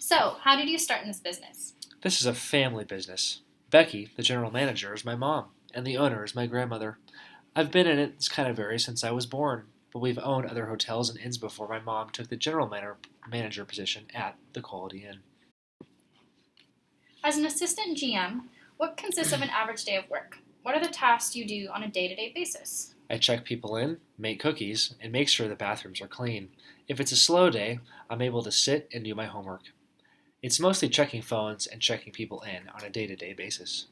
So, how did you start in this business? This is a family business. Becky, the general manager, is my mom, and the owner is my grandmother. I've been in it, it's kind of varies since I was born, but we've owned other hotels and inns before my mom took the manager position at the Quality Inn. As an assistant GM, what consists of an average day of work? What are the tasks you do on a day-to-day basis? I check people in, make cookies, and make sure the bathrooms are clean. If it's a slow day, I'm able to sit and do my homework. It's mostly checking phones and checking people in on a day-to-day basis.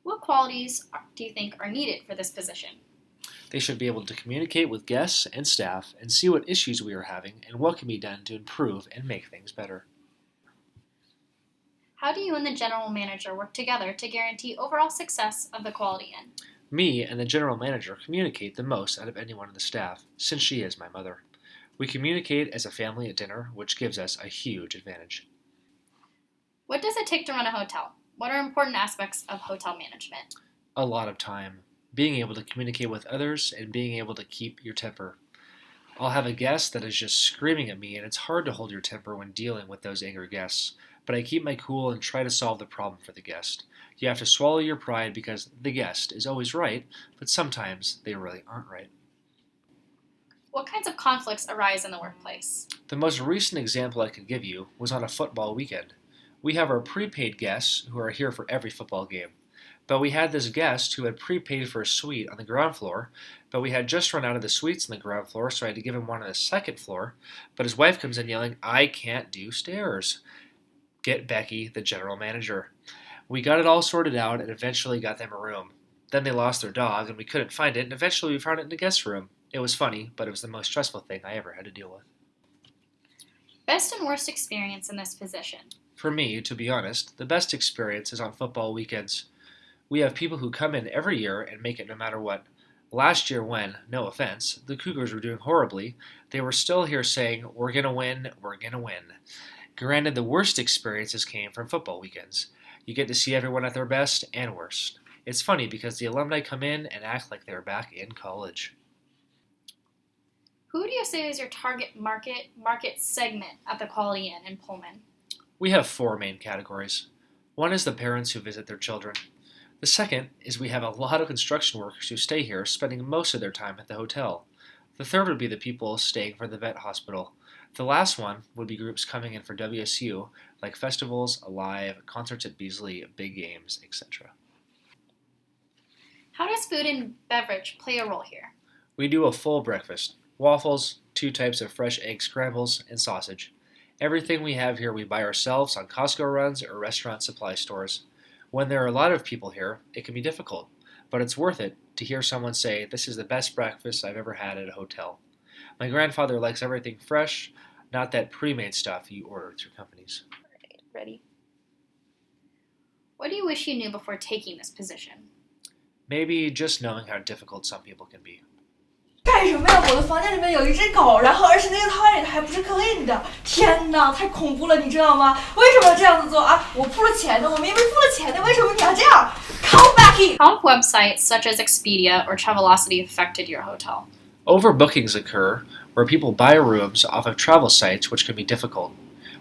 What qualities do you think are needed for this position? They should be able to communicate with guests and staff and see what issues we are having and what can be done to improve and make things better. How do you and the general manager work together to guarantee overall success of the Quality Inn? Me and the general manager communicate the most out of anyone on the staff, since she is my mother. We communicate as a family at dinner, which gives us a huge advantage. What does it take to run a hotel? What are important aspects of hotel management? A lot of time. Being able to communicate with others and being able to keep your temper. I'll have a guest that is just screaming at me, and it's hard to hold your temper when dealing with those angry guests, but I keep my cool and try to solve the problem for the guest. You have to swallow your pride because the guest is always right, but sometimes they really aren't right. What kinds of conflicts arise in the workplace? The most recent example I could give you was on a football weekend. We have our prepaid guests who are here for every football game. But we had this guest who had prepaid for a suite on the ground floor, but we had just run out of the suites on the ground floor, so I had to give him one on the second floor. But his wife comes in yelling, "I can't do stairs." Get Becky, the general manager. We got it all sorted out and eventually got them a room. Then they lost their dog and we couldn't find it, and eventually we found it in the guest room. It was funny, but it was the most stressful thing I ever had to deal with. Best and worst experience in this position? For me, to be honest, the best experience is on football weekends. We have people who come in every year and make it no matter what. Last year when, no offense, the Cougars were doing horribly, they were still here saying, "We're gonna win, we're gonna win." Granted, the worst experiences came from football weekends. You get to see everyone at their best and worst. It's funny because the alumni come in and act like they're back in college. Who do you say is your target market segment at the Quality Inn in Pullman? We have four main categories. One is the parents who visit their children. The second is we have a lot of construction workers who stay here, spending most of their time at the hotel. The third would be the people staying for the vet hospital. The last one would be groups coming in for WSU, like festivals, Alive, concerts at Beasley, big games, etc. How does food and beverage play a role here? We do a full breakfast. Waffles, 2 types of fresh egg scrambles, and sausage. Everything we have here we buy ourselves on Costco runs or restaurant supply stores. When there are a lot of people here, it can be difficult, but it's worth it to hear someone say, "This is the best breakfast I've ever had at a hotel." My grandfather likes everything fresh, not that pre-made stuff you order through companies. Alright, ready? What do you wish you knew before taking this position? Maybe just knowing how difficult some people can be. 干什么呀？我的房间里面有一只狗，然后而且那个 toilet 还不是 clean 的，天哪，太恐怖了，你知道吗？为什么要这样子做啊？我付了钱的，我明明付了钱的，为什么你要这样 ？Call Becky! How have websites such as Expedia or Travelocity affected your hotel? Overbookings occur where people buy rooms off of travel sites, which can be difficult.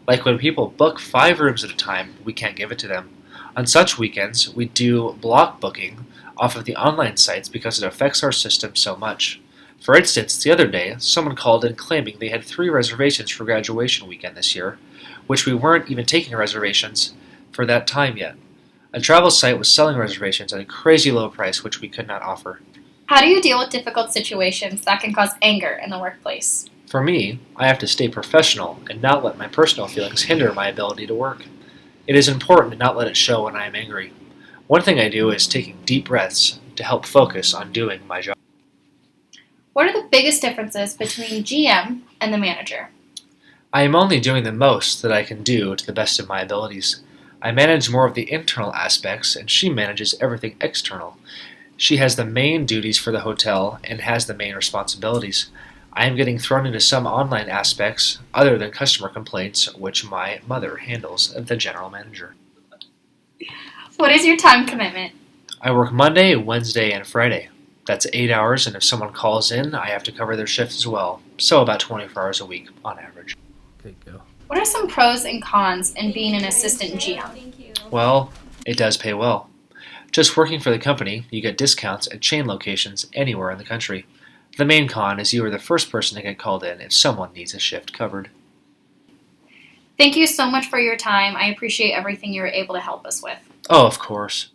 Like when people book 5 rooms at a time, we can't give it to them. On such weekends, we do block booking off of the online sites because it affects our system so much. For instance, the other day, someone called in claiming they had 3 reservations for graduation weekend this year, which we weren't even taking reservations for that time yet. A travel site was selling reservations at a crazy low price, which we could not offer. How do you deal with difficult situations that can cause anger in the workplace? For me, I have to stay professional and not let my personal feelings hinder my ability to work. It is important to not let it show when I am angry. One thing I do is taking deep breaths to help focus on doing my job. What are the biggest differences between GM and the manager? I am only doing the most that I can do to the best of my abilities. I manage more of the internal aspects, and she manages everything external. She has the main duties for the hotel and has the main responsibilities. I am getting thrown into some online aspects other than customer complaints, which my mother handles as the general manager. What is your time commitment? I work Monday, Wednesday, and Friday. That's 8 hours, and if someone calls in, I have to cover their shift as well. So about 24 hours a week on average. Okay, go. What are some pros and cons in being an assistant GM? Well, it does pay well. Just working for the company, you get discounts at chain locations anywhere in the country. The main con is you are the first person to get called in if someone needs a shift covered. Thank you so much for your time. I appreciate everything you were able to help us with. Oh, of course.